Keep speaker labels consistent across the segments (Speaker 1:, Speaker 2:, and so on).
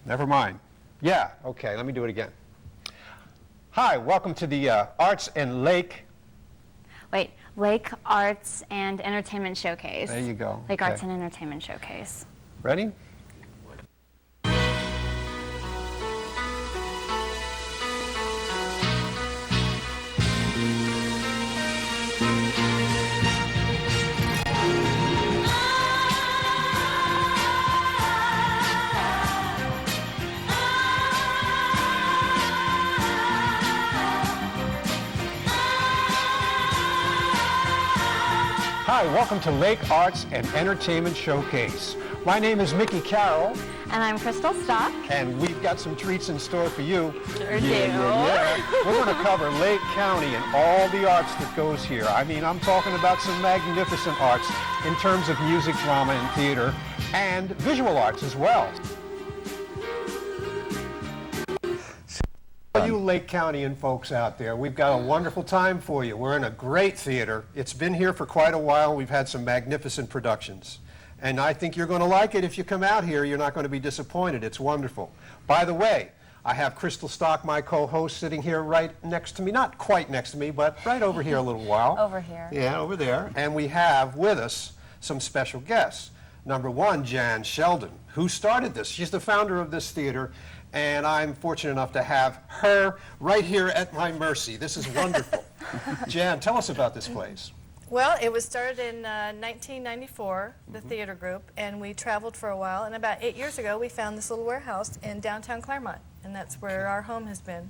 Speaker 1: Never mind. Yeah, okay, let me do it again. Hi, welcome to the Arts and Lake.
Speaker 2: Wait, Lake Arts and Entertainment Showcase.
Speaker 1: There you go.
Speaker 2: Lake
Speaker 1: Okay.
Speaker 2: Arts and Entertainment Showcase.
Speaker 1: Ready? Hi, welcome to Lake Arts and Entertainment Showcase. My name is Mickey Carroll.
Speaker 2: And I'm Crystal Stock.
Speaker 1: And we've got some treats in store for you.
Speaker 2: Sure do.
Speaker 1: Yeah. We're going to cover Lake County and all the arts that goes here. I mean, I'm talking about some magnificent arts in terms of music, drama, and theater, and visual arts as well. You Lake County folks out there, we've got a wonderful time for you. We're in a great theater. It's been here for quite a while. We've had some magnificent productions. And I think you're going to like it. If you come out here, you're not going to be disappointed. It's wonderful. By the way, I have Crystal Stock, my co-host, sitting here right next to me. Not quite next to me, but right over here a little while.
Speaker 2: Over here.
Speaker 1: Yeah, over there. And we have with us some special guests. Number one, Jan Sheldon, who started this. She's the founder of this theater. And I'm fortunate enough to have her right here at my mercy. This is wonderful. Jan, tell us about this place.
Speaker 3: Well, it was started in 1994, the theater group, and we traveled for a while. And about 8 years ago, we found this little warehouse in downtown Claremont, and that's where our home has been.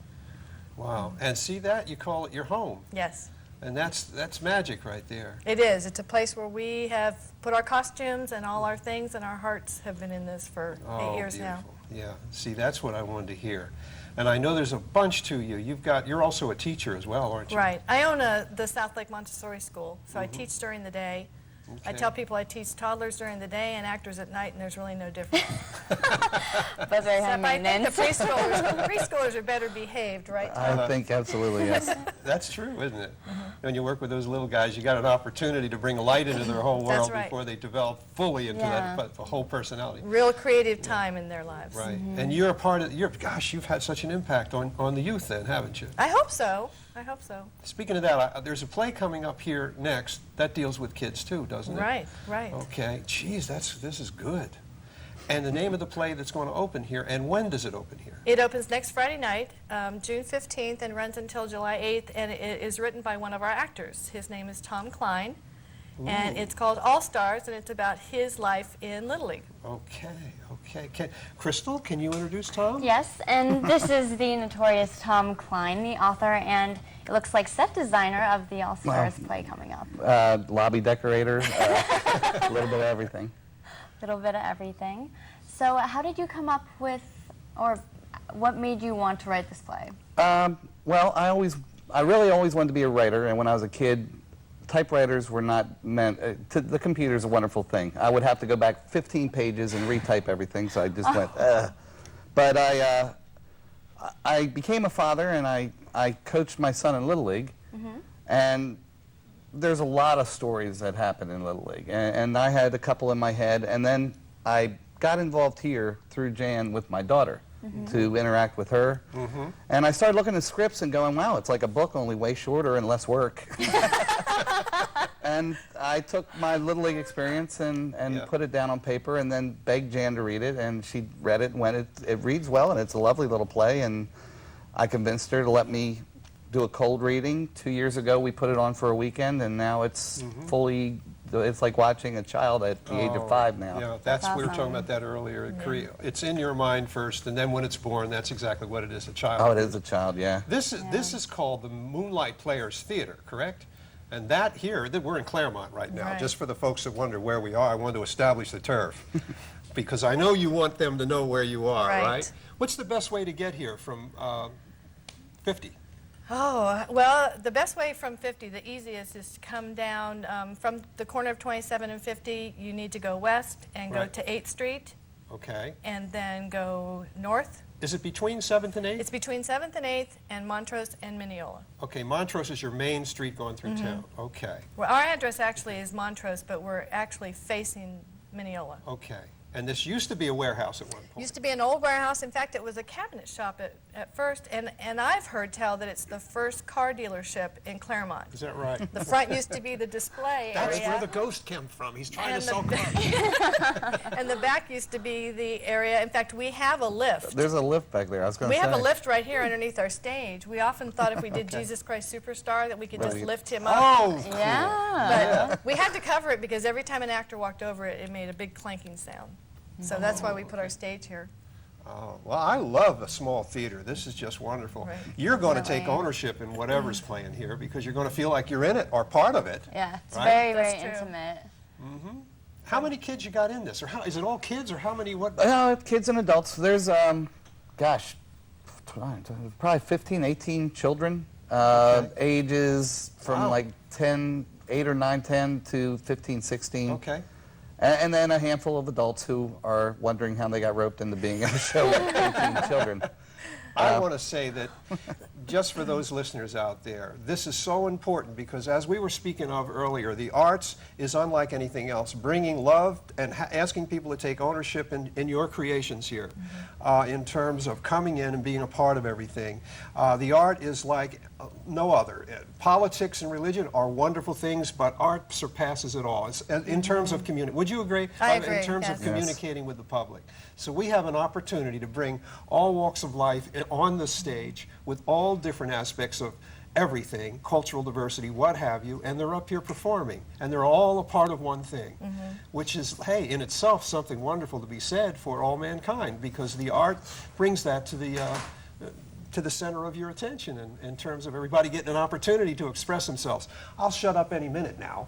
Speaker 1: Wow. And see that? You call it your home.
Speaker 3: Yes.
Speaker 1: And that's magic right there.
Speaker 3: It is. It's a place where we have put our costumes and all our things, and our hearts have been in this for 8 years now.
Speaker 1: Yeah, see, that's what I wanted to hear. And I know there's a bunch to you. You're also a teacher as well, aren't you?
Speaker 3: Right. I own the South Lake Montessori School, so I teach during the day. I tell people I teach toddlers during the day and actors at night, and there's really no difference.
Speaker 2: But very high maintenance.
Speaker 3: I think the preschoolers are better behaved, right, Tom?
Speaker 4: I think absolutely, yes.
Speaker 1: That's true, isn't it? When you work with those little guys, you got an opportunity to bring a light into their whole world before they develop fully into the whole personality.
Speaker 3: Real creative time in their lives.
Speaker 1: Right. And you're a part of, gosh, you've had such an impact on the youth then, haven't you?
Speaker 3: I hope so. I hope so.
Speaker 1: Speaking of that, there's a play coming up here next that deals with kids too, doesn't it?
Speaker 3: Right, right.
Speaker 1: Okay. Geez, this is good. And the name of the play that's going to open here, and when does it open here?
Speaker 3: It opens next Friday night, June 15th, and runs until July 8th, and it is written by one of our actors. His name is Tom Kline, and it's called All Stars, and it's about his life in Little League.
Speaker 1: Okay, okay. Crystal, can you introduce Tom?
Speaker 2: Yes, and this is the notorious Tom Kline, the author, and it looks like set designer of the All Stars play coming up.
Speaker 4: Lobby decorator, a little bit of everything.
Speaker 2: A little bit of everything. So how did you come up with, or what made you want to write this play?
Speaker 4: Well, I really always wanted to be a writer, and when I was a kid, typewriters were not meant, the computer's a wonderful thing. I would have to go back 15 pages and retype everything, so I just went, ugh. But I became a father, and I coached my son in Little League, and there's a lot of stories that happen in Little League, and I had a couple in my head, and then I got involved here through Jan with my daughter to interact with her, and I started looking at scripts and going, wow, it's like a book, only way shorter and less work. And I took my Little League experience and put it down on paper, and then begged Jan to read it, and she read it and went, it reads well, and it's a lovely little play, and I convinced her to let me do a cold reading. 2 years ago, we put it on for a weekend, and now it's fully, it's like watching a child at the age of 5 now.
Speaker 1: Yeah, we were talking about that earlier. It's in your mind first, and then when it's born, that's exactly what it is, a child.
Speaker 4: Oh, it is a child, yeah.
Speaker 1: This is called the Moonlight Players Theater, correct? And that here, we're in Claremont right now. Just for the folks that wonder where we are, I wanted to establish the turf. Because I know you want them to know where you are, right? What's the best way to get here from 50?
Speaker 3: Oh, well, the best way from 50, the easiest, is to come down from the corner of 27 and 50. You need to go west and go to 8th Street.
Speaker 1: Okay.
Speaker 3: And then go north.
Speaker 1: Is it between 7th and 8th?
Speaker 3: It's between 7th and 8th and Montrose and Mineola.
Speaker 1: Okay, Montrose is your main street going through town. Okay.
Speaker 3: Well, our address actually is Montrose, but we're actually facing Mineola.
Speaker 1: Okay. And this used to be a warehouse at one point.
Speaker 3: Used to be an old warehouse. In fact, it was a cabinet shop at first, and I've heard tell that it's the first car dealership in Claremont.
Speaker 1: Is that right?
Speaker 3: The front used to be the display
Speaker 1: That's
Speaker 3: area.
Speaker 1: where the ghost came from. He's trying
Speaker 3: And
Speaker 1: to sell
Speaker 3: the-
Speaker 1: cars.
Speaker 3: And the back used to be the area. In fact, we have a lift.
Speaker 4: There's a lift back there. I was going
Speaker 3: We
Speaker 4: to say.
Speaker 3: have a lift right here underneath our stage. We often thought if we did
Speaker 1: Okay.
Speaker 3: Jesus Christ Superstar that we could just
Speaker 4: Right.
Speaker 3: lift him up.
Speaker 1: Oh, cool.
Speaker 2: Yeah.
Speaker 3: But we had to cover it because every time an actor walked over it, it made a big clanking sound. So that's why we put our stage here.
Speaker 1: Oh, well, I love a small theater. This is just wonderful.
Speaker 3: Right.
Speaker 1: You're going to take
Speaker 2: Definitely.
Speaker 1: ownership in whatever's playing here because you're going to feel like you're in it or part of it.
Speaker 2: Yeah, it's
Speaker 1: Right?
Speaker 2: very, very
Speaker 3: That's true.
Speaker 2: intimate.
Speaker 1: How many kids you got in this? Or how, is it all kids or how many? What?
Speaker 4: Kids and adults. There's, gosh, probably 15, 18 children, ages from
Speaker 1: Wow.
Speaker 4: like 10, 8 or 9, 10 to 15, 16.
Speaker 1: Okay.
Speaker 4: And then a handful of adults who are wondering how they got roped into being in a show with 18 children.
Speaker 1: I want to say that just for those listeners out there, this is so important because as we were speaking of earlier, the arts is unlike anything else, bringing love and asking people to take ownership in your creations here in terms of coming in and being a part of everything. The art is like no other. Politics and religion are wonderful things, but art surpasses it all. It's, in terms of community. Would you agree?
Speaker 3: I agree,
Speaker 1: In terms
Speaker 3: yes.
Speaker 1: of communicating with the public. So we have an opportunity to bring all walks of life on the stage with all different aspects of everything, cultural diversity, what have you, and they're up here performing. And they're all a part of one thing, which is, hey, in itself, something wonderful to be said for all mankind, because the art brings that to the center of your attention in terms of everybody getting an opportunity to express themselves. I'll shut up any minute now.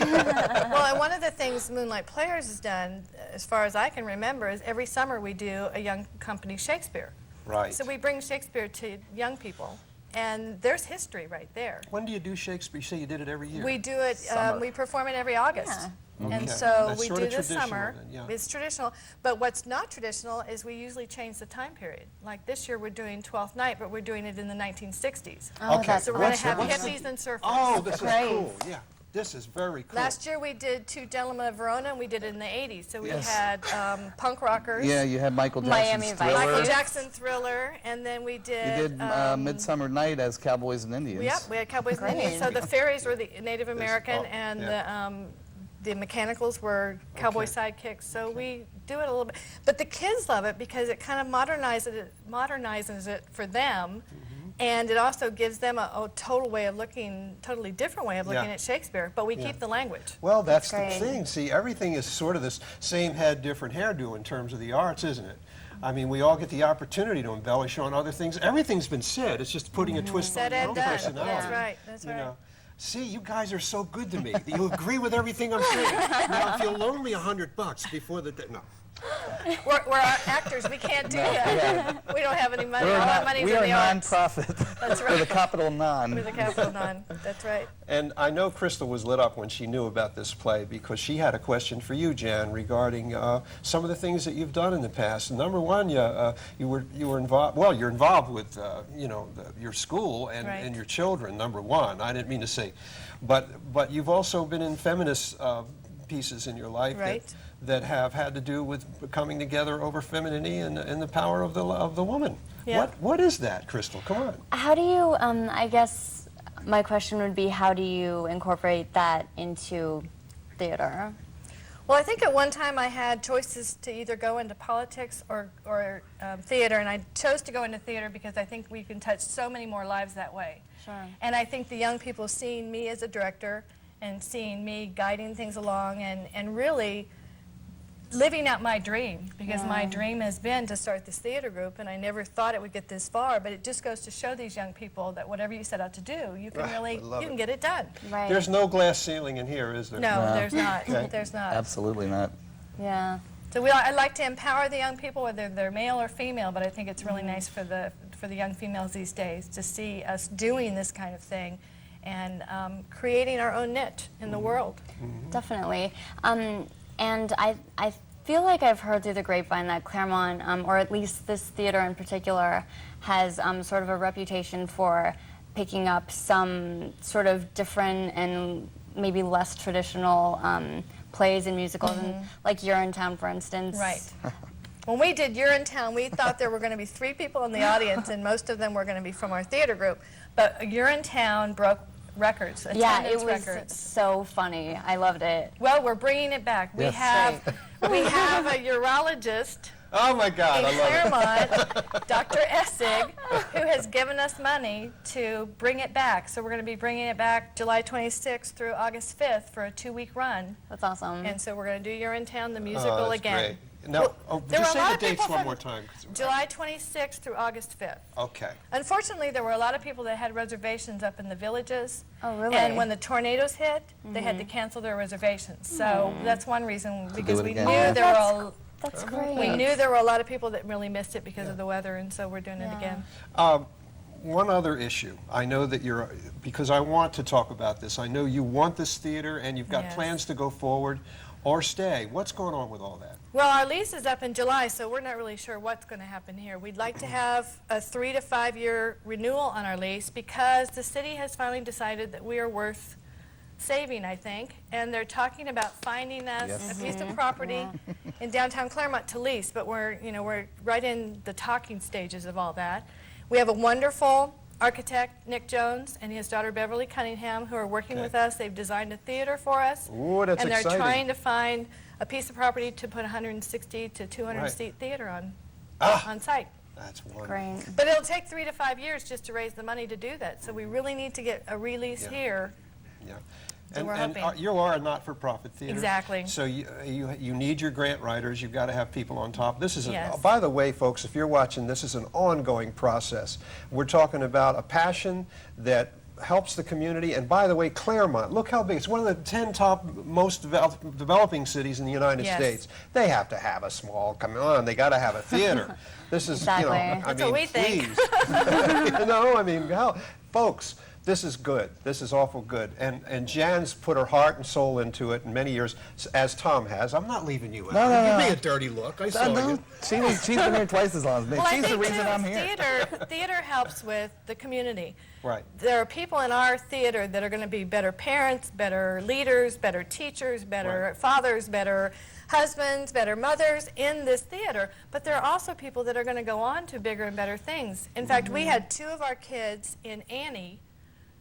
Speaker 3: Well, and one of the things Moonlight Players has done, as far as I can remember, is every summer we do a young company Shakespeare.
Speaker 1: Right.
Speaker 3: So we bring Shakespeare to young people, and there's history right there.
Speaker 1: When do you do Shakespeare? You say you did it every year.
Speaker 3: We do it,
Speaker 4: Summer.
Speaker 3: we perform it every August.
Speaker 2: Yeah.
Speaker 3: And
Speaker 1: Okay.
Speaker 3: so
Speaker 1: That's
Speaker 3: we
Speaker 1: sort
Speaker 3: do
Speaker 1: of
Speaker 3: this
Speaker 1: traditional
Speaker 3: summer.
Speaker 1: then, yeah.
Speaker 3: It's traditional. But what's not traditional is we usually change the time period. Like this year we're doing Twelfth Night, but we're doing it in the 1960s.
Speaker 2: Oh,
Speaker 1: Okay.
Speaker 2: that's
Speaker 3: So we're going to
Speaker 1: What's the-
Speaker 3: have
Speaker 1: what's the-
Speaker 3: hippies and surfers.
Speaker 1: Oh, this is
Speaker 2: Great.
Speaker 1: cool. Yeah, this is very cool.
Speaker 3: Last year we did Two Gentlemen of Verona, and we did it in the 80s. So we
Speaker 4: Yes.
Speaker 3: had punk rockers.
Speaker 4: Yeah, you had Michael
Speaker 2: Miami
Speaker 4: Jackson's
Speaker 2: Vice.
Speaker 4: Thriller.
Speaker 3: Michael Jackson Thriller, and then we
Speaker 4: You
Speaker 3: did.
Speaker 4: did Midsummer Night as Cowboys and Indians.
Speaker 3: Yep, we had Cowboys and
Speaker 2: Great.
Speaker 3: Indians. So the fairies were the Native American,
Speaker 1: oh,
Speaker 3: and
Speaker 1: yeah.
Speaker 3: the mechanicals were cowboy
Speaker 1: Okay.
Speaker 3: sidekicks. So we do it a little bit, but the kids love it because it kind of modernizes it for them, and it also gives them a totally different way of looking
Speaker 1: Yeah.
Speaker 3: at Shakespeare. But we
Speaker 1: Yeah.
Speaker 3: keep the language.
Speaker 1: Well, that's the
Speaker 2: Great.
Speaker 1: thing. See, everything is sort of this same head, different hairdo in terms of the arts, isn't it? I mean, we all get the opportunity to embellish on other things. Everything's been said. It's just putting a twist
Speaker 3: Said
Speaker 1: on your
Speaker 3: and
Speaker 1: own
Speaker 3: done.
Speaker 1: personality.
Speaker 3: That's right. That's
Speaker 1: You
Speaker 3: right.
Speaker 1: know. See, you guys are so good to me. You agree with everything I'm saying. Now, if you'll loan me $100 before the day, no.
Speaker 3: We're actors. We can't do that. We don't have any money. All our money's
Speaker 4: we
Speaker 3: in
Speaker 4: are
Speaker 3: the arts.
Speaker 4: non-profit.
Speaker 3: That's
Speaker 4: With a
Speaker 3: right.
Speaker 4: capital non.
Speaker 3: With a capital none. That's right.
Speaker 1: And I know Crystal was lit up when she knew about this play because she had a question for you, Jan, regarding some of the things that you've done in the past. Number one, you were involved. Well, you're involved with your school and,
Speaker 3: Right.
Speaker 1: and your children. Number one, I didn't mean to say, but you've also been in feminist pieces in your life
Speaker 3: Right.
Speaker 1: that have had to do with coming together over femininity and the power of the woman.
Speaker 3: Yeah.
Speaker 1: What is that, Crystal? Come on.
Speaker 2: How do you, I guess my question would be, how do you incorporate that into theater?
Speaker 3: Well, I think at one time I had choices to either go into politics or theater, and I chose to go into theater because I think we can touch so many more lives that way.
Speaker 2: Sure.
Speaker 3: And I think the young people seeing me as a director and seeing me guiding things along and really living out my dream, because my dream has been to start this theater group, and I never thought it would get this far, but it just goes to show these young people that whatever you set out to do, you can
Speaker 1: Right,
Speaker 3: really,
Speaker 1: I love
Speaker 3: you can
Speaker 1: it.
Speaker 3: get it done.
Speaker 2: Right.
Speaker 1: There's no glass ceiling in here, is there?
Speaker 3: No,
Speaker 4: No.
Speaker 3: there's not.
Speaker 1: Okay.
Speaker 3: There's not.
Speaker 4: Absolutely not.
Speaker 2: Yeah.
Speaker 3: So I like to empower the young people, whether they're male or female, but I think it's really nice for the young females these days to see us doing this kind of thing and creating our own niche in the world.
Speaker 2: Definitely. And I feel like I've heard through the grapevine that Claremont, or at least this theater in particular, has sort of a reputation for picking up some sort of different and maybe less traditional plays and musicals, and like Urinetown, for instance.
Speaker 3: Right. When we did Urinetown, we thought there were going to be 3 people in the audience, and most of them were going to be from our theater group. But Urinetown broke records,
Speaker 2: Yeah,
Speaker 3: attendance
Speaker 2: it was
Speaker 3: records.
Speaker 2: so funny. I loved it.
Speaker 3: Well, we're bringing it back. We
Speaker 4: Yes.
Speaker 3: have a urologist
Speaker 1: Oh, my God,
Speaker 3: in
Speaker 1: I love it.
Speaker 3: Claremont, Dr. Essig, who has given us money to bring it back. So we're going to be bringing it back July 26th through August 5th for a 2-week run.
Speaker 2: That's awesome.
Speaker 3: And so we're going to do Urinetown, the musical
Speaker 1: Oh, that's
Speaker 3: again.
Speaker 1: great. Now,
Speaker 3: there were
Speaker 1: just
Speaker 3: a
Speaker 1: say
Speaker 3: lot
Speaker 1: the
Speaker 3: of
Speaker 1: dates
Speaker 3: people
Speaker 1: one
Speaker 3: from
Speaker 1: more time.
Speaker 3: July 26th through August 5th.
Speaker 1: Okay.
Speaker 3: Unfortunately, there were a lot of people that had reservations up in the villages.
Speaker 2: Oh, really?
Speaker 3: And when the tornadoes hit, they had to cancel their reservations. So that's one reason, because
Speaker 4: it
Speaker 3: we
Speaker 4: again.
Speaker 3: knew
Speaker 4: Oh,
Speaker 3: there were
Speaker 2: That's great.
Speaker 3: we knew there were a lot of people that really missed it because of the weather, and so we're doing it again.
Speaker 1: One other issue. I know that because I want to talk about this. I know you want this theater and you've got
Speaker 3: Yes.
Speaker 1: plans to go forward or stay. What's going on with all that?
Speaker 3: Well, our lease is up in July, so we're not really sure what's going to happen here. We'd like to have a 3 to 5 year renewal on our lease because the city has finally decided that we are worth saving, I think, and they're talking about finding us
Speaker 4: Yes.
Speaker 3: a piece of property in downtown Claremont to lease, but we're right in the talking stages of all that. We have a wonderful architect, Nick Jones, and his daughter Beverly Cunningham, who are working with us. They've designed a theater for us.
Speaker 1: Ooh, that's
Speaker 3: and they're
Speaker 1: exciting.
Speaker 3: trying to find a piece of property to put a 160 to 200
Speaker 1: Right.
Speaker 3: seat theater on
Speaker 1: Ah.
Speaker 3: site.
Speaker 1: That's wonderful.
Speaker 2: Great.
Speaker 3: But it'll take 3 to 5 years just to raise the money to do that. So we really need to get a release
Speaker 1: Yeah.
Speaker 3: here.
Speaker 1: Yeah.
Speaker 3: So we're hoping.
Speaker 1: You are a not-for-profit theater.
Speaker 3: Exactly.
Speaker 1: So you need your grant writers. You've got to have people on top. This is,
Speaker 3: Yes.
Speaker 1: by the way, folks, if you're watching, this is an ongoing process. We're talking about a passion that helps the community. And by the way, Claremont, look how big. It's one of the 10 top most developing cities in the United
Speaker 3: Yes.
Speaker 1: States. They have to have a small, come on, they got to have a theater. This is,
Speaker 2: Exactly.
Speaker 1: I
Speaker 3: That's
Speaker 1: mean,
Speaker 3: what we think.
Speaker 1: please. I mean, folks, this is good. This is awful good. And Jan's put her heart and soul into it in many years, as Tom has. I'm not leaving you out.
Speaker 4: No.
Speaker 1: Give me a dirty look. I saw
Speaker 4: No,
Speaker 1: you.
Speaker 4: she's been here twice as long as me.
Speaker 3: Well, I
Speaker 4: She's the
Speaker 3: think
Speaker 4: reason
Speaker 3: too,
Speaker 4: I'm here.
Speaker 3: Theater helps with the community.
Speaker 1: Right.
Speaker 3: There are people in our theater that are going to be better parents, better leaders, better teachers, better
Speaker 1: Right.
Speaker 3: fathers, better husbands, better mothers in this theater. But there are also people that are going to go on to bigger and better things. In fact, we had 2 of our kids in Annie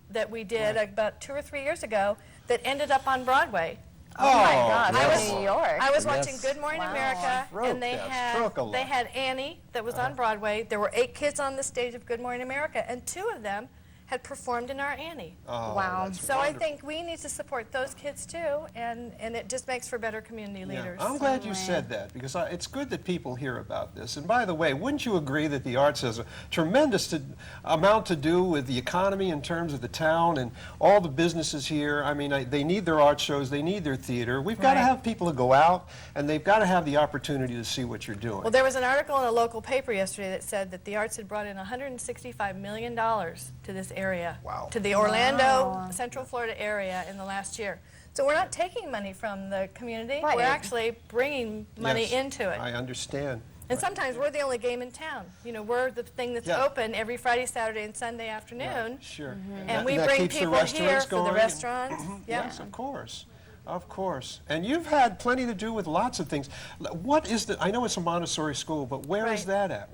Speaker 3: that we did about 2 or 3 years ago that ended up on Broadway.
Speaker 2: Oh my God,
Speaker 3: I
Speaker 2: that's
Speaker 3: was-
Speaker 2: New York.
Speaker 3: I was
Speaker 4: Yes.
Speaker 3: watching Good Morning
Speaker 2: Wow.
Speaker 3: America,
Speaker 1: Stroke
Speaker 3: and they
Speaker 1: that, stroke a lot.
Speaker 3: had Annie that was on Broadway. There were 8 kids on the stage of Good Morning America, and 2 of them had performed in our Annie.
Speaker 1: Oh,
Speaker 2: Wow.
Speaker 1: that's
Speaker 3: So I
Speaker 1: wonderful.
Speaker 3: think we need to support those kids too, and it just makes for better community
Speaker 1: Yeah.
Speaker 3: leaders.
Speaker 1: I'm glad you said that because it's good that people hear about this. And by the way, wouldn't you agree that the arts has a tremendous amount to do with the economy in terms of the town and all the businesses here? I mean, they need their art shows, they need their theater. We've got to
Speaker 3: Right.
Speaker 1: have people to go out, and they've got to have the opportunity to see what you're doing.
Speaker 3: Well, there was an article in a local paper yesterday that said that the arts had brought in $165 million to this area.
Speaker 1: Wow.
Speaker 3: To the Orlando, Central Florida area in the last year. So we're not taking money from the community.
Speaker 2: Right.
Speaker 3: We're actually bringing money
Speaker 1: Yes,
Speaker 3: into it.
Speaker 1: I understand.
Speaker 3: And sometimes we're the only game in town. We're the thing that's
Speaker 1: Yeah.
Speaker 3: open every Friday, Saturday, and Sunday afternoon.
Speaker 1: Sure.
Speaker 3: And we
Speaker 1: that
Speaker 3: bring
Speaker 1: keeps the
Speaker 3: people here
Speaker 1: restaurants
Speaker 3: for the
Speaker 1: going.
Speaker 3: restaurants. Yeah.
Speaker 1: Yes, of course. Of course. And you've had plenty to do with lots of things. What is I know it's a Montessori school, but where is
Speaker 3: Right.
Speaker 1: that at?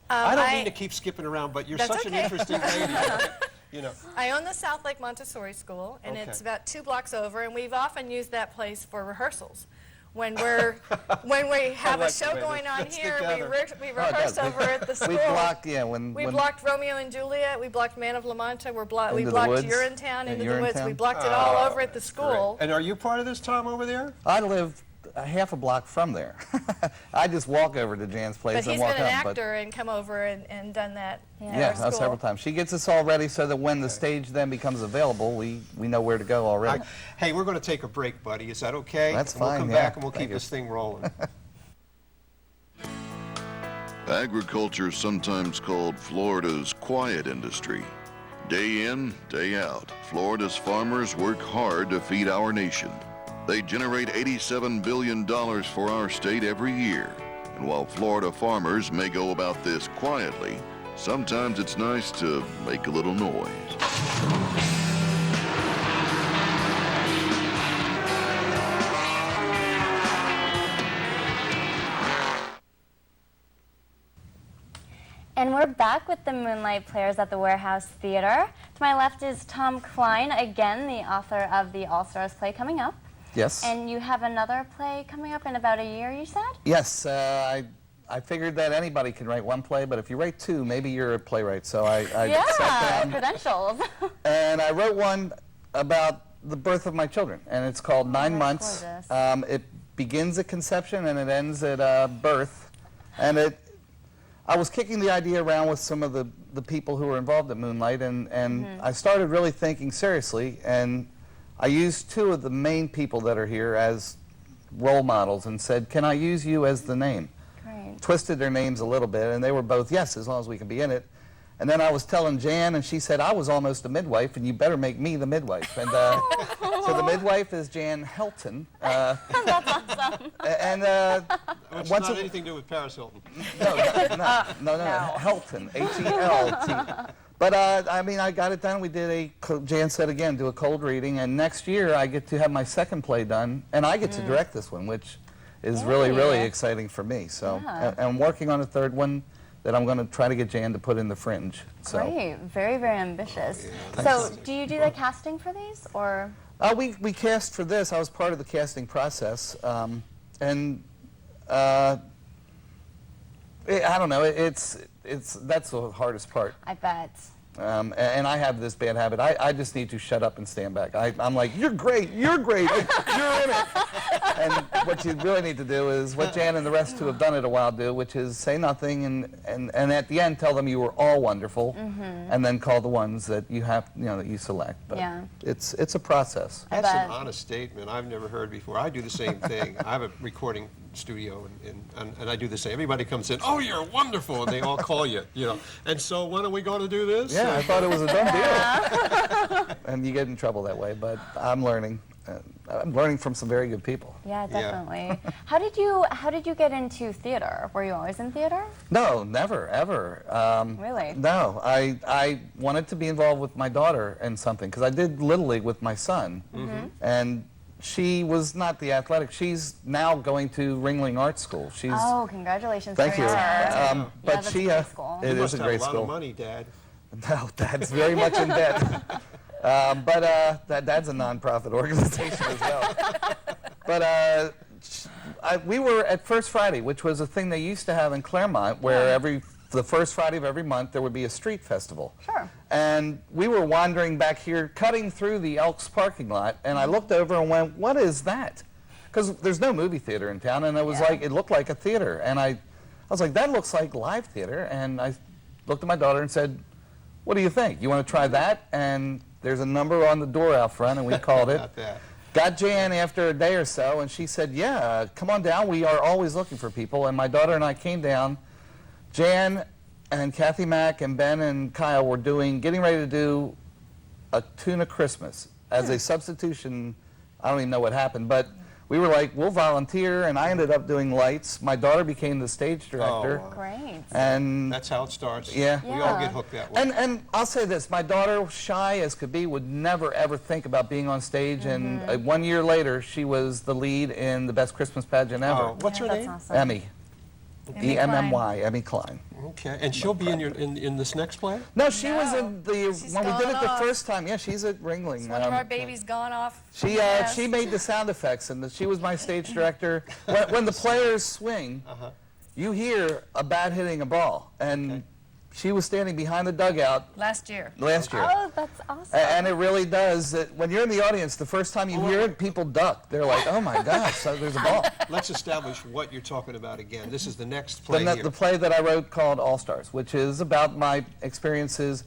Speaker 1: I don't mean
Speaker 3: I-
Speaker 1: to keep skipping around, but you're
Speaker 3: That's
Speaker 1: such
Speaker 3: okay.
Speaker 1: an interesting lady.
Speaker 3: I own the South Lake Montessori School, and it's
Speaker 1: Okay.
Speaker 3: about 2 blocks over, and we've often used that place for rehearsals. When we have a
Speaker 1: like the
Speaker 3: show
Speaker 1: way
Speaker 3: going
Speaker 1: this
Speaker 3: on
Speaker 1: fits
Speaker 3: here,
Speaker 1: together.
Speaker 3: we
Speaker 4: Oh, it
Speaker 3: rehearse
Speaker 4: does.
Speaker 3: over at the school.
Speaker 4: We blocked,
Speaker 3: We
Speaker 4: when
Speaker 3: blocked Romeo and Juliet. We blocked Man of La Mancha. We
Speaker 4: Into
Speaker 3: blocked
Speaker 4: the Woods.
Speaker 3: Urinetown,
Speaker 4: Yeah,
Speaker 3: Into the Woods. We
Speaker 4: Urinetown.
Speaker 3: blocked it all over at the
Speaker 1: Great.
Speaker 3: school.
Speaker 1: And are you part of this, Tom, over there?
Speaker 4: I live a half a block from there. I just walk over to Jan's place
Speaker 3: But
Speaker 4: and
Speaker 3: he's
Speaker 4: walk
Speaker 3: been an
Speaker 4: home.
Speaker 3: actor and come over and done that.
Speaker 4: Yeah,
Speaker 3: at our school.
Speaker 4: several times. She gets us all ready so that when the stage then becomes available, we know where to go already.
Speaker 1: Hey, we're going to take a break, buddy. Is that okay?
Speaker 4: That's
Speaker 1: And we'll
Speaker 4: fine,
Speaker 1: come
Speaker 4: yeah.
Speaker 1: back and we'll
Speaker 4: Thank
Speaker 1: keep
Speaker 4: you.
Speaker 1: this thing rolling.
Speaker 5: Agriculture is sometimes called Florida's quiet industry. Day in, day out, Florida's farmers work hard to feed our nation. They generate $87 billion for our state every year. And while Florida farmers may go about this quietly, sometimes it's nice to make a little noise.
Speaker 2: And we're back with the Moonlight Players at the Warehouse Theater. To my left is Tom Kline, again, the author of the All-Stars play coming up.
Speaker 4: Yes.
Speaker 2: And you have another play coming up in about a year, you said?
Speaker 4: Yes, I figured that anybody can write one play, but if you write two, maybe you're a playwright. So I sat down
Speaker 2: credentials.
Speaker 4: and I wrote one about the birth of my children, and it's called 9 Months.
Speaker 2: Gorgeous.
Speaker 4: It begins at conception and it ends at birth. And I was kicking the idea around with some of the people who were involved at Moonlight, and I started really thinking seriously, and I used two of the main people that are here as role models and said, can I use you as the name?
Speaker 2: Great.
Speaker 4: Twisted their names a little bit, and they were both, yes, as long as we can be in it. And then I was telling Jan, and she said, I was almost a midwife, and you better make me the midwife. And so the midwife is Jan Helton.
Speaker 2: That's awesome.
Speaker 4: And
Speaker 1: Which
Speaker 4: once
Speaker 1: not anything to do with Paris Hilton.
Speaker 4: no, Helton, H-E-L-T. But I mean, I got it done. We did Jan said again, do a cold reading, and next year I get to have my second play done, and I get to direct this one, which is really, really exciting for me. So, and I'm working on a third one that I'm going to try to get Jan to put in the Fringe. So.
Speaker 2: Great, very, very ambitious. So, do you do the casting for these, or?
Speaker 4: We cast for this. I was part of the casting process, and I don't know. That's the hardest part.
Speaker 2: I bet.
Speaker 4: And I have this bad habit. I just need to shut up and stand back. I'm like, you're great, you're great, you're in it. And what you really need to do is what Jan and the rest who have done it a while do, which is say nothing and at the end tell them you were all wonderful, and then call the ones that you have, that you select. But it's a process.
Speaker 1: That's an honest statement I've never heard before. I do the same thing. I have a recording studio, and I do the same. Everybody comes in, oh, you're wonderful, and they all call you, And so when are we going to do this?
Speaker 4: Yeah, I thought it was a done deal. And you get in trouble that way, but I'm learning. I'm learning from some very good people.
Speaker 2: Yeah, definitely. How did you get into theater? Were you always in theater?
Speaker 4: No, never, ever.
Speaker 2: Really?
Speaker 4: No, I wanted to be involved with my daughter in something, because I did Little League with my son, and she was not the athletic. She's now going to Ringling Art School. She's
Speaker 2: congratulations.
Speaker 4: Thank
Speaker 2: for
Speaker 4: you.
Speaker 2: her.
Speaker 4: But
Speaker 2: that's
Speaker 4: she,
Speaker 2: a great school.
Speaker 4: it
Speaker 1: You
Speaker 4: is
Speaker 1: must
Speaker 4: a
Speaker 1: have
Speaker 4: great
Speaker 1: a lot
Speaker 4: school.
Speaker 1: of money, Dad.
Speaker 4: No, Dad's very much in debt. But Dad's a nonprofit organization as well. But we were at First Friday, which was a thing they used to have in Claremont, where the first Friday of every month there would be a street festival.
Speaker 2: Sure.
Speaker 4: And we were wandering back here, cutting through the Elks parking lot, and I looked over and went, what is that? Because there's no movie theater in town, and it was like, it looked like a theater. And I was like, that looks like live theater. And I looked at my daughter and said, what do you think? You want to try that? And there's a number on the door out front, and we called it. Got Jan after a day or so, and she said, yeah, come on down. We are always looking for people. And my daughter and I came down. Jan and Kathy Mack and Ben and Kyle were getting ready to do a Tuna Christmas as a substitution. I don't even know what happened, but we were like, we'll volunteer, and I ended up doing lights. My daughter became the stage director.
Speaker 1: Oh, wow.
Speaker 2: Great.
Speaker 4: And
Speaker 1: That's how it starts.
Speaker 4: Yeah.
Speaker 1: We all get hooked that way.
Speaker 4: And I'll say this, my daughter, shy as could be, would never ever think about being on stage, and 1 year later she was the lead in the best Christmas pageant ever.
Speaker 1: Oh, what's her name?
Speaker 2: Awesome.
Speaker 4: Emmy. E-M-M-Y, Emmy Kline.
Speaker 1: Okay, and she'll be in this next play?
Speaker 4: No, she was in
Speaker 3: She's
Speaker 4: when we did it
Speaker 3: gone
Speaker 4: the
Speaker 3: off.
Speaker 4: first time. Yeah, she's at Ringling.
Speaker 3: One of our babies gone off.
Speaker 4: She made the sound effects, and she was my stage director. When the players swing, you hear a bat hitting a ball, and she was standing behind the dugout
Speaker 3: Last year.
Speaker 4: last year.
Speaker 2: Oh, that's awesome.
Speaker 4: And it really does. When you're in the audience, the first time you hear it, people duck. They're like, oh my gosh, so there's a ball.
Speaker 1: Let's establish what you're talking about again. This is the next play here.
Speaker 4: The play that I wrote called All Stars, which is about my experiences.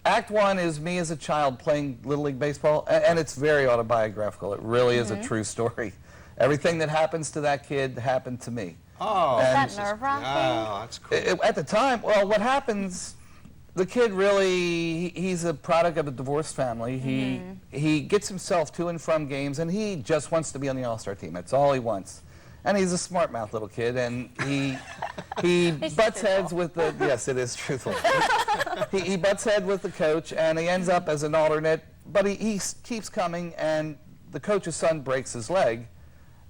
Speaker 4: Act one is me as a child playing Little League Baseball, and it's very autobiographical. It really is a true story. Everything that happens to that kid happened to me.
Speaker 1: Oh,
Speaker 2: Is
Speaker 4: And-
Speaker 2: that nerve-wracking?
Speaker 1: wow, that's cool.
Speaker 4: At the time, well, what happens, the kid really, he's a product of a divorced family. He gets himself to and from games, and he just wants to be on the All-Star team. That's all he wants. And he's a smart-mouth little kid, and he butts heads with the, yes, it is truthful. he butts heads with the coach, and he ends up as an alternate, but he keeps coming, and the coach's son breaks his leg,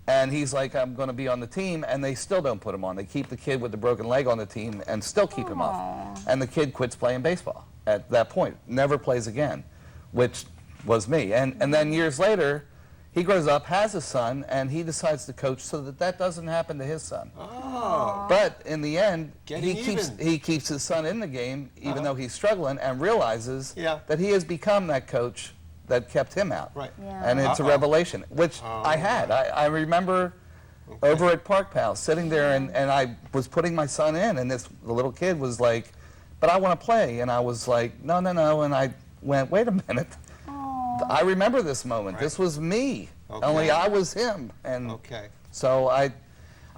Speaker 4: And he's like, I'm going to be on the team, and they still don't put him on. They keep the kid with the broken leg on the team and still keep him off. And the kid quits playing baseball at that point, never plays again, which was me. And then years later, he grows up, has a son, and he decides to coach so that that doesn't happen to his son.
Speaker 1: Oh.
Speaker 4: But in the end,
Speaker 1: Getting
Speaker 4: he keeps his son in the game, even though he's struggling, and realizes
Speaker 1: Yeah.
Speaker 4: that he has become that coach that kept him out.
Speaker 1: Right.
Speaker 2: Yeah.
Speaker 4: And it's a revelation, which I had. I remember over at Park Pal, sitting there, and I was putting my son in, and the little kid was like, but I want to play. And I was like, no, no, no. And I went, wait a minute. I remember this moment.
Speaker 1: Right.
Speaker 4: This was me,
Speaker 1: Okay.
Speaker 4: only I was him. And
Speaker 1: Okay.
Speaker 4: so I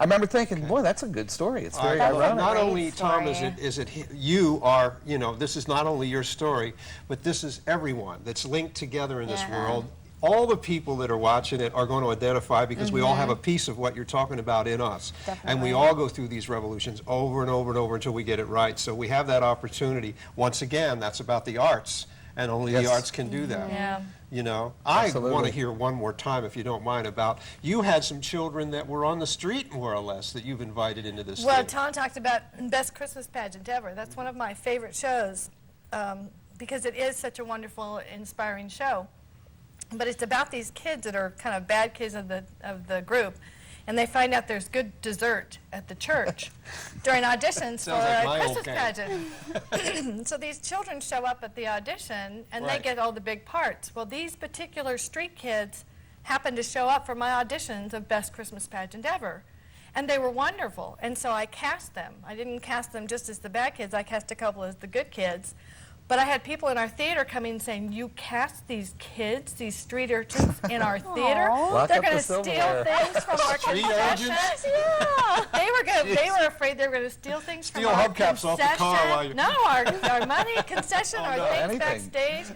Speaker 4: remember thinking, boy, that's a good story. It's very
Speaker 2: That's a
Speaker 4: ironic.
Speaker 1: Not
Speaker 2: Great
Speaker 1: only, Tom,
Speaker 2: story.
Speaker 1: is it you are, you know, this is not only your story, but this is everyone that's linked together in this
Speaker 2: Yeah.
Speaker 1: world. All the people that are watching it are going to identify because we all have a piece of what you're talking about in us. And we
Speaker 2: Definitely.
Speaker 1: all go through these revolutions over and over and over until we get it right. So we have that opportunity. Once again, that's about the arts, and only the
Speaker 4: Yes.
Speaker 1: arts can do that.
Speaker 3: Yeah.
Speaker 1: You know, I
Speaker 4: Absolutely.
Speaker 1: want to hear one more time, if you don't mind, about you had some children that were on the street, more or less, that you've invited into this
Speaker 3: Well,
Speaker 1: theater.
Speaker 3: Tom talked about Best Christmas Pageant Ever. That's one of my favorite shows because it is such a wonderful, inspiring show. But it's about these kids that are kind of bad kids of the group, and they find out there's good dessert at the church during auditions for
Speaker 1: Sounds like
Speaker 3: a
Speaker 1: my old
Speaker 3: Christmas pageant. So these children show up at the audition, and they
Speaker 1: Right.
Speaker 3: get all the big parts. Well, these particular street kids happened to show up for my auditions of Best Christmas Pageant Ever. And they were wonderful, and so I cast them. I didn't cast them just as the bad kids, I cast a couple as the good kids. But I had people in our theater coming saying, you cast these kids, these street urchins, in our theater?
Speaker 4: Lock
Speaker 3: They're
Speaker 4: up
Speaker 3: going
Speaker 4: the
Speaker 3: to steal
Speaker 4: silverware."
Speaker 3: things from our
Speaker 1: Street
Speaker 3: concessions.
Speaker 1: urchins?
Speaker 3: Yeah. They were afraid they were going to steal things
Speaker 1: Steal
Speaker 3: from our
Speaker 1: hubcaps off the car while you-
Speaker 3: No, our money, concession, our
Speaker 1: no.
Speaker 3: things
Speaker 4: Anything.
Speaker 3: backstage.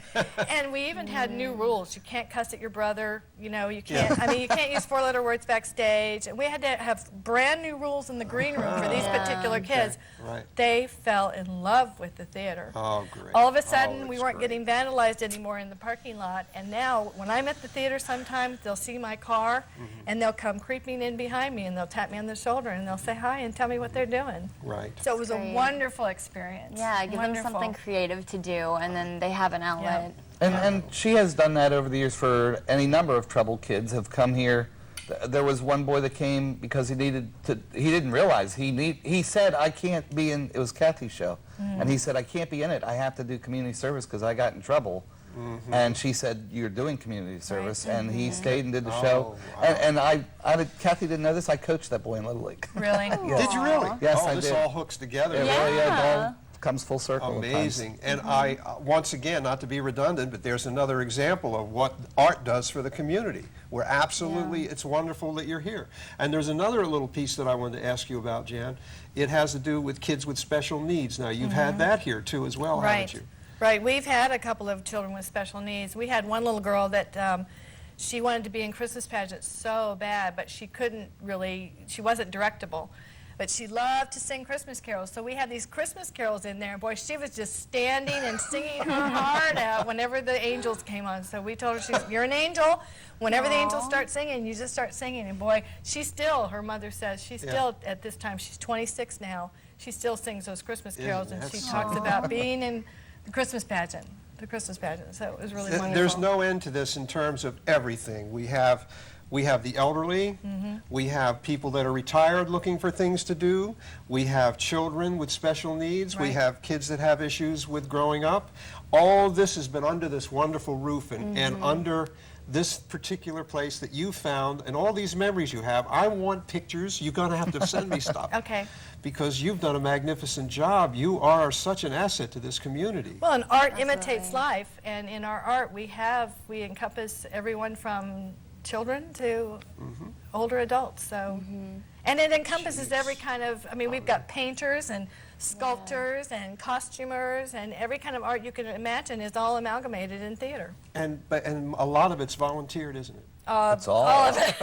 Speaker 3: And we even had new rules. You can't cuss at your brother. You know, you can't, I mean, you can't use four-letter words backstage. And we had to have brand new rules in the green room for these particular kids.
Speaker 1: Right.
Speaker 3: They fell in love with the theater.
Speaker 1: Oh, great.
Speaker 3: All of a sudden,
Speaker 1: Oh,
Speaker 3: we
Speaker 1: it's
Speaker 3: weren't
Speaker 1: great.
Speaker 3: getting vandalized anymore in the parking lot. And now, when I'm at the theater sometimes, they'll see my car, and they'll come creeping in behind me, and they'll tap me on the shoulder, and they'll say hi and tell me what they're doing.
Speaker 1: Right.
Speaker 3: So it was a
Speaker 2: Great.
Speaker 3: wonderful experience.
Speaker 2: Yeah, give them
Speaker 3: Wonderful.
Speaker 2: something creative to do, and then they have an outlet.
Speaker 4: And she has done that over the years for any number of troubled kids have come here. There was one boy that came because he didn't realize he said, I can't be in, it was Kathy's show, and he said, I can't be in it, I have to do community service because I got in trouble. And she said, you're doing community service, and he stayed and did the show.
Speaker 1: wow.
Speaker 4: And Kathy didn't know this, I coached that boy in Little League.
Speaker 3: Really?
Speaker 1: Did you really?
Speaker 4: Yes,
Speaker 1: oh,
Speaker 4: I
Speaker 1: this
Speaker 4: did.
Speaker 1: all hooks together.
Speaker 4: It really it all comes full circle. at times.
Speaker 1: Amazing. And I, once again, not to be redundant, but there's another example of what art does for the community. We're absolutely, it's wonderful that you're here. And there's another little piece that I wanted to ask you about, Jan. It has to do with kids with special needs. Now, you've had that here too as well, haven't you?
Speaker 3: Right. We've had a couple of children with special needs. We had one little girl that she wanted to be in Christmas pageants so bad, but she couldn't really, she wasn't directable. But she loved to sing Christmas carols. So we had these Christmas carols in there. And boy, she was just standing and singing her heart out whenever the angels came on. So we told her, you're an angel. Whenever the angels start singing, you just start singing. And boy, she still, her mother says, she's still, at this time, she's 26 now, she still sings those Christmas carols. And she talks about being in the Christmas pageant. The Christmas pageant. So it was really wonderful.
Speaker 1: There's no end to this in terms of everything. We have the elderly, we have people that are retired looking for things to do, we have children with special needs, we
Speaker 3: Right.
Speaker 1: have kids that have issues with growing up. All this has been under this wonderful roof and under this particular place that you found and all these memories you have. I want pictures. You're going to have to send me stuff.
Speaker 3: Okay.
Speaker 1: Because you've done a magnificent job. You are such an asset to this community.
Speaker 3: Well, and art
Speaker 2: Absolutely.
Speaker 3: imitates life, and in our art we encompass everyone from children to older adults. So, and it encompasses every kind of. I mean, we've got painters and sculptors and costumers, and every kind of art you can imagine is all amalgamated in theater.
Speaker 1: And a lot of it's volunteered, isn't it?
Speaker 4: It's all
Speaker 3: of it.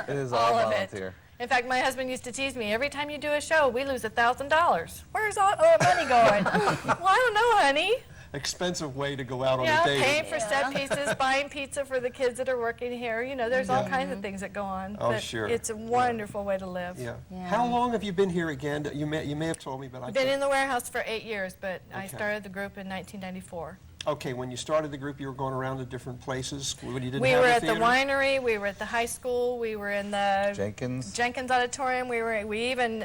Speaker 4: It is all
Speaker 3: All of it.
Speaker 4: volunteer.
Speaker 3: In fact, my husband used to tease me, every time you do a show, we lose $1,000. Where's all our money going? Well, I don't know, honey.
Speaker 1: expensive way to go out on
Speaker 3: Yeah,
Speaker 1: a date.
Speaker 3: paying for set pieces, buying pizza for the kids that are working here. You know, there's all kinds of things that go on.
Speaker 1: Oh,
Speaker 3: but
Speaker 1: sure.
Speaker 3: It's a wonderful way to live.
Speaker 1: Yeah.
Speaker 2: Yeah.
Speaker 1: How long have you been here again? You may have told me, but I
Speaker 3: Been
Speaker 1: can't-
Speaker 3: in the warehouse for 8 years, but I
Speaker 1: Okay.
Speaker 3: started the group in 1994.
Speaker 1: Okay, when you started the group, you were going around to different places when you didn't
Speaker 3: We
Speaker 1: have
Speaker 3: were
Speaker 1: a
Speaker 3: at the
Speaker 1: theater?
Speaker 3: winery, we were at the high school, we were in the
Speaker 4: Jenkins.
Speaker 3: Auditorium. We even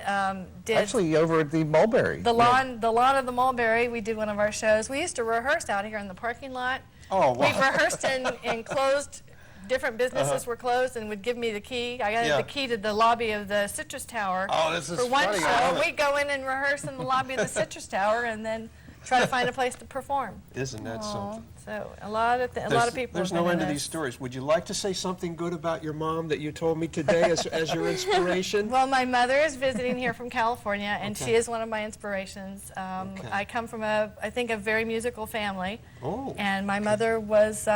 Speaker 3: did
Speaker 4: Actually, over at the Mulberry.
Speaker 3: the lawn of the Mulberry. We did one of our shows. We used to rehearse out here in the parking lot.
Speaker 1: Oh,
Speaker 3: We've
Speaker 1: wow.
Speaker 3: rehearsed in closed. Different businesses were closed and would give me the key. I got
Speaker 1: Yeah.
Speaker 3: the key to the lobby of the Citrus Tower.
Speaker 1: Oh, this is
Speaker 3: for one
Speaker 1: funny. I love
Speaker 3: show.
Speaker 1: it.
Speaker 3: We'd go in and rehearse in the lobby of the Citrus Tower, and then try to find a place to perform.
Speaker 1: Isn't that something?
Speaker 3: So a lot of people.
Speaker 1: There's
Speaker 3: have
Speaker 1: no
Speaker 3: been
Speaker 1: end
Speaker 3: in
Speaker 1: to these
Speaker 3: this.
Speaker 1: stories. Would you like to say something good about your mom that you told me today as your inspiration?
Speaker 3: Well, my mother is visiting here from California, and
Speaker 1: Okay.
Speaker 3: she is one of my inspirations.
Speaker 1: Okay.
Speaker 3: I come from I think, a very musical family.
Speaker 1: Oh,
Speaker 3: And my mother was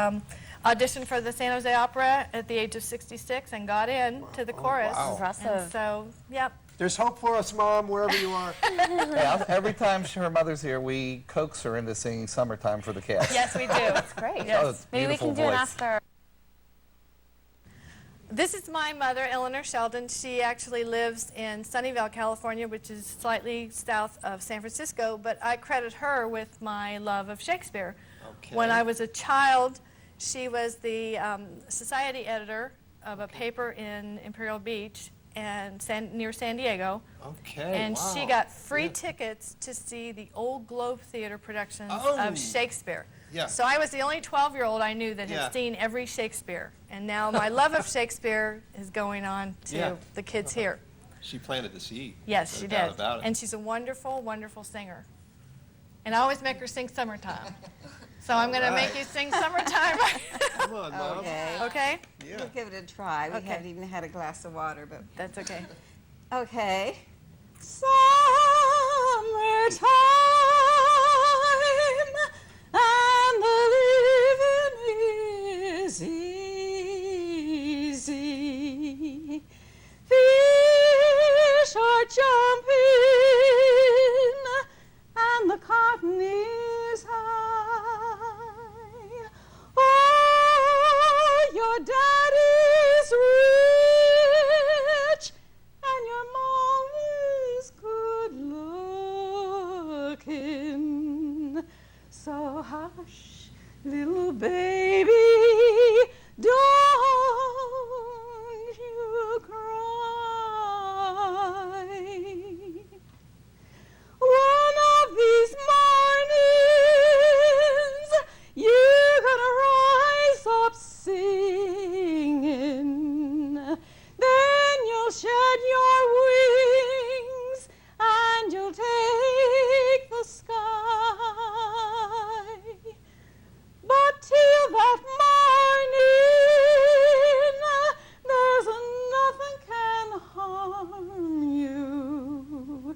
Speaker 3: auditioned for the San Jose Opera at the age of 66 and got in to the chorus.
Speaker 1: wow.
Speaker 2: Impressive.
Speaker 3: And so, yep.
Speaker 1: There's hope for us, Mom, wherever you are.
Speaker 4: Yeah, every time her mother's here, we coax her into singing "Summertime" for the cast.
Speaker 3: Yes, we do.
Speaker 2: That's great.
Speaker 3: Yes.
Speaker 4: Oh, it's
Speaker 2: Maybe we
Speaker 4: beautiful
Speaker 2: can do it
Speaker 4: voice.
Speaker 2: after.
Speaker 3: This is my mother, Elinor Sheldon. She actually lives in Sunnyvale, California, which is slightly south of San Francisco, but I credit her with my love of Shakespeare.
Speaker 1: Okay.
Speaker 3: When I was a child, she was the society editor of a paper in Imperial Beach and near San Diego.
Speaker 1: Okay,
Speaker 3: And
Speaker 1: wow.
Speaker 3: she got free
Speaker 1: Yeah.
Speaker 3: tickets to see the old Globe Theater productions
Speaker 1: Oh.
Speaker 3: of Shakespeare.
Speaker 1: Yeah.
Speaker 3: So I was the only 12-year-old I knew that
Speaker 1: Yeah.
Speaker 3: had seen every Shakespeare. And now my love of Shakespeare is going on to
Speaker 1: Yeah.
Speaker 3: the kids here.
Speaker 1: She planted the seed.
Speaker 3: Yes,
Speaker 1: No
Speaker 3: she
Speaker 1: doubt
Speaker 3: did.
Speaker 1: about it.
Speaker 3: And she's a wonderful, wonderful singer. And I always make her sing Summertime. So I'm going to make
Speaker 1: right.
Speaker 3: you sing Summertime.
Speaker 1: Come on, Mom.
Speaker 6: Okay.
Speaker 3: Okay?
Speaker 1: Yeah.
Speaker 6: We'll give it a try. We
Speaker 3: Okay.
Speaker 6: haven't even had a glass of water, but
Speaker 3: That's okay.
Speaker 6: okay. Summertime and the living is easy. Fish are jumping and the cotton is high. Oh, your daddy's rich and your mom is good looking. So hush, little baby, don't you cry. One of these mornings, you're gonna rise up singing. Then you'll shed your wings and you'll take the sky. But till that morning, there's nothing can harm you.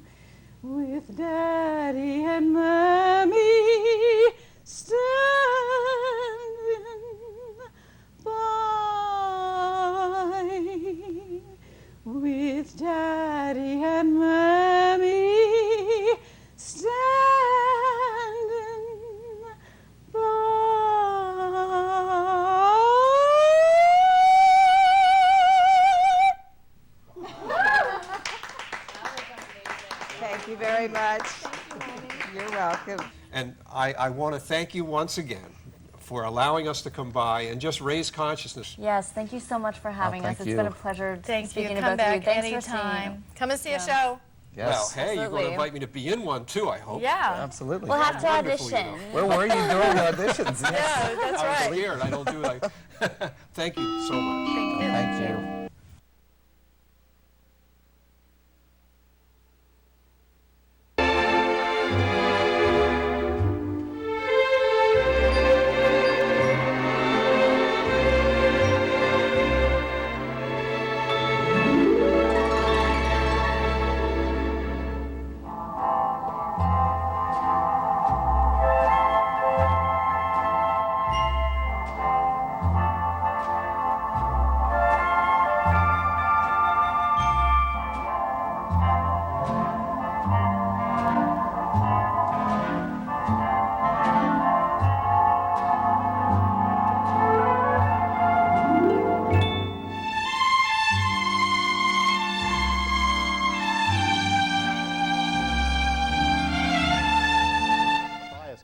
Speaker 6: With Daddy and Mammy standing by. With Daddy and Mammy standing by. Thank you very much. You're welcome.
Speaker 1: And I want to thank you once again for allowing us to come by and just raise consciousness.
Speaker 2: Yes, thank you so much for having us.
Speaker 4: thank
Speaker 2: It's
Speaker 4: you.
Speaker 2: been a pleasure
Speaker 3: Thank you.
Speaker 2: speaking to
Speaker 3: Come
Speaker 2: both of you.
Speaker 3: back
Speaker 2: Thanks for seeing
Speaker 3: anytime. Come and see a show.
Speaker 1: Well,
Speaker 4: Yes.
Speaker 1: hey, you're going
Speaker 2: Absolutely.
Speaker 1: to invite me to be in one too, I hope.
Speaker 3: Yeah.
Speaker 4: Absolutely.
Speaker 2: We'll have to
Speaker 1: Wonderful, you
Speaker 2: audition.
Speaker 1: know.
Speaker 4: Where were you during the auditions? Yes.
Speaker 3: Yeah, that's
Speaker 1: I was
Speaker 3: right.
Speaker 1: scared. I don't do like. Thank you so much.
Speaker 3: Thank you.
Speaker 4: Thank you.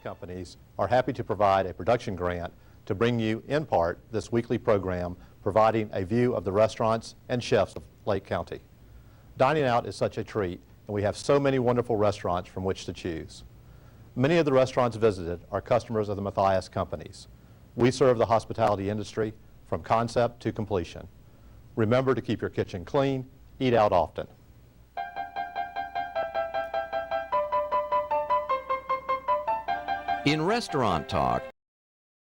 Speaker 7: Companies are happy to provide a production grant to bring you, in part, this weekly program providing a view of the restaurants and chefs of Lake County. Dining out is such a treat, and we have so many wonderful restaurants from which to choose. Many of the restaurants visited are customers of the Matthias Companies. We serve the hospitality industry from concept to completion. Remember to keep your kitchen clean, eat out often.
Speaker 8: In restaurant talk,